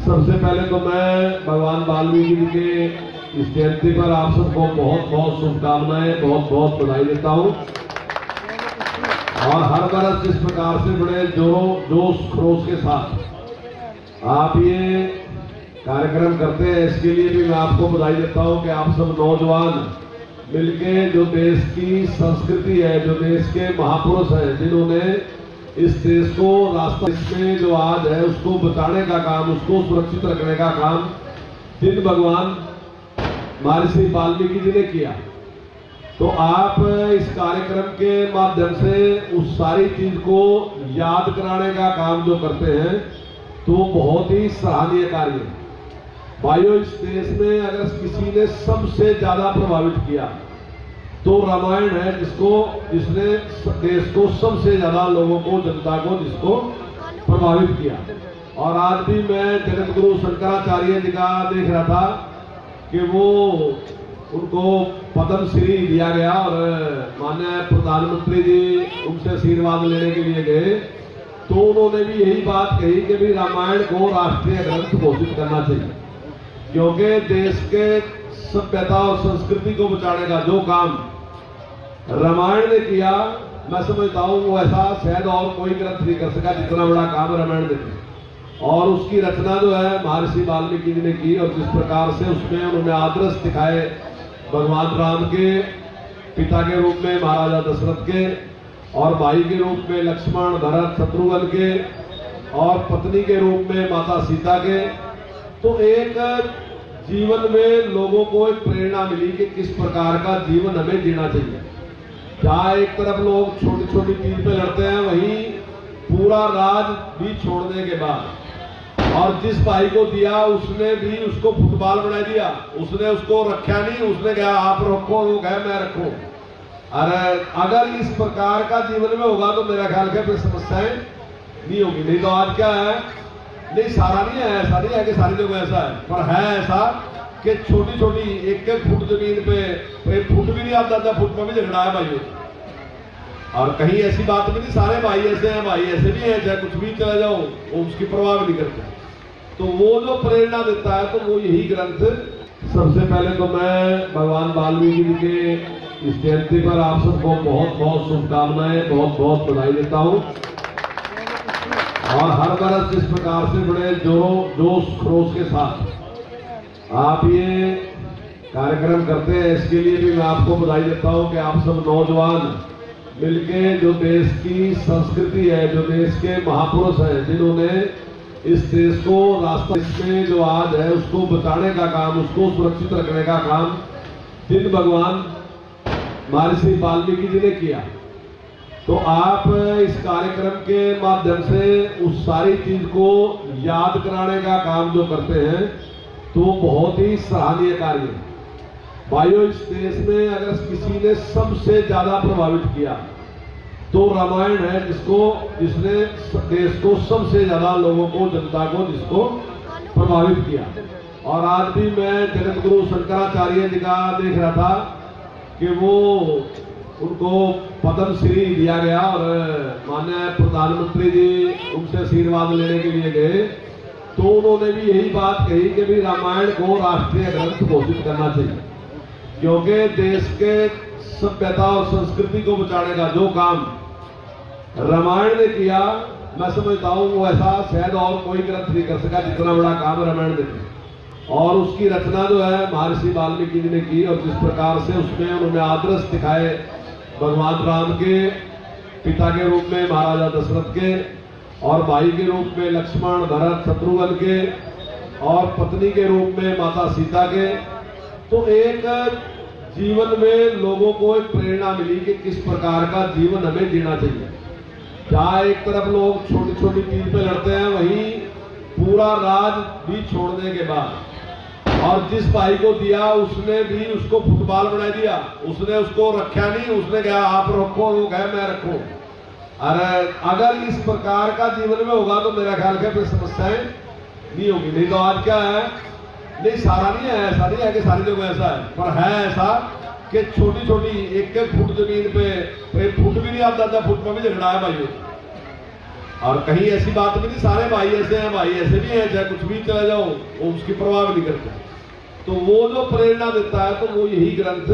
सबसे पहले तो मैं भगवान वाल्मीकि जी के इस जयंती पर आप सबको बहुत बहुत शुभकामनाएं, बहुत बहुत बधाई देता हूं। और हर बरस इस प्रकार से बड़े जोश खरोश के साथ आप ये कार्यक्रम करते हैं, इसके लिए भी मैं आपको बधाई देता हूं कि आप सब नौजवान मिलके जो देश की संस्कृति है, जो देश के महापुरुष हैं, जिन्होंने इस देश को रास्ता इसमें जो आज है उसको बचाने का काम, उसको सुरक्षित रखने का काम जिन भगवान महर्षि वाल्मीकि जी ने किया, तो आप इस कार्यक्रम के माध्यम से उस सारी चीज को याद कराने का काम जो करते हैं, तो बहुत ही सराहनीय कार्य है। भाइयों, इस देश में अगर किसी ने सबसे ज्यादा प्रभावित किया तो रामायण है, जिसने देश को सबसे ज्यादा लोगों को, जनता को, जिसको प्रभावित किया। और आज भी मैं जगत गुरु शंकराचार्य जी का देख रहा था कि वो उनको पद्म श्री दिया गया और माननीय प्रधानमंत्री जी उनसे आशीर्वाद लेने के लिए गए, तो उन्होंने भी यही बात कही कि भी रामायण को राष्ट्रीय ग्रंथ घोषित करना चाहिए, क्योंकि देश के सभ्यता और संस्कृति को बचाने का जो काम रामायण ने किया, मैं समझता हूं वो ऐसा शायद और कोई ग्रंथ नहीं कर सका जितना बड़ा काम रामायण ने किया। और उसकी रचना जो है महर्षि वाल्मीकि जी ने की, और जिस प्रकार से उसमें उन्होंने आदर्श दिखाए भगवान राम के, पिता के रूप में महाराजा दशरथ के, और भाई के रूप में लक्ष्मण, भरत, शत्रुघ्न के, और पत्नी के रूप में माता सीता के, तो एक जीवन में लोगों को एक प्रेरणा मिली कि किस प्रकार का जीवन हमें जीना चाहिए। जहाँ एक तरफ लोग छोटी छोटी चीज पे लड़ते हैं, वहीं पूरा राज भी छोड़ने के बाद, और जिस भाई को दिया उसने भी उसको फुटबॉल बना दिया, उसने उसको रखा नहीं, उसने कहा आप रखो, वो कहे मैं रखूं। अरे अगर इस प्रकार का जीवन में होगा तो मेरा ख्याल है फिर समस्याएं नहीं होगी। नहीं तो आज क्या है, नहीं सारा नहीं है, ऐसा नहीं है कि सारी जगह ऐसा है, पर है ऐसा कि छोटी छोटी एक एक फुट जमीन पे, एक फुट भी नहीं आता था, फुट में भी झगड़ा है भाइयों। और कहीं ऐसी बात भी नहीं, सारे भाई ऐसे हैं, भाई ऐसे भी हैं, चाहे कुछ भी चले जाओ वो उसकी परवाह भी नहीं करते। तो वो जो प्रेरणा देता है तो वो यही ग्रंथ। सबसे पहले तो मैं भगवान वाल्मीकि जी के इस जयंती पर आप सबको बहुत बहुत शुभकामनाएं, बहुत बहुत बधाई देता हूं। और हर बरस इस प्रकार से बड़े जोश खरोश के साथ आप ये कार्यक्रम करते हैं, इसके लिए भी मैं आपको बधाई देता हूं कि आप सब नौजवान मिलके जो देश की संस्कृति है, जो देश के महापुरुष हैं, जिन्होंने इस देश को रास्ता इसमें जो आज है उसको बचाने का काम, उसको सुरक्षित रखने का काम जिन भगवान महर्षि वाल्मीकि जी ने किया, तो आप इस कार्यक्रम के माध्यम से उस सारी चीज को याद कराने का काम जो करते हैं, तो बहुत ही सराहनीय कार्य है। भाइयों, इस देश में अगर किसी ने सबसे ज्यादा प्रभावित किया तो रामायण है, जिसने देश को सबसे ज्यादा लोगों को, जनता को, जिसको प्रभावित किया। और आज भी मैं जगत गुरु शंकराचार्य जी का देख रहा था कि वो उनको पद्म श्री दिया गया और माननीय प्रधानमंत्री जी उनसे आशीर्वाद लेने के लिए गए, तो उन्होंने भी यही बात कही कि भी रामायण को राष्ट्रीय ग्रंथ घोषित करना चाहिए, क्योंकि देश के सभ्यता और संस्कृति को बचाने का जो काम रामायण ने किया, मैं समझता हूं वो ऐसा शायद और कोई ग्रंथ नहीं कर सका जितना बड़ा काम रामायण ने किया। और उसकी रचना जो है महर्षि वाल्मीकि जी ने की, और जिस प्रकार से उसमें उन्होंने आदर्श दिखाए भगवान राम के, पिता के रूप में महाराजा दशरथ के, और भाई के रूप में लक्ष्मण, भरत, शत्रुघ्न के, और पत्नी के रूप में माता सीता के, तो एक जीवन में लोगों को एक प्रेरणा मिली कि किस प्रकार का जीवन हमें जीना चाहिए। जहाँ एक तरफ लोग छोटी छोटी चीज पे लड़ते हैं, वहीं पूरा राज भी छोड़ने के बाद, और जिस भाई को दिया उसने भी उसको फुटबॉल बना दिया, उसने उसको रखा नहीं, उसने कहा आप रखो, वो कहे मैं रखूं। अरे अगर इस प्रकार का जीवन में होगा तो मेरा ख्याल है फिर समस्याएं नहीं होगी। नहीं तो आज क्या है, नहीं सारा नहीं है, ऐसा नहीं है कि सारी जगह ऐसा है, पर है ऐसा कि छोटी छोटी एक एक फुट जमीन पे, एक फुट भी नहीं आता था, फुट में भी झगड़ा है भाइयों। और कहीं ऐसी बात भी नहीं, सारे भाई ऐसे हैं, भाई ऐसे भी हैं, चाहे कुछ भी चला जाओ वो उसकी परवाह भी नहीं करते। तो वो जो प्रेरणा देता है तो वो यही ग्रंथ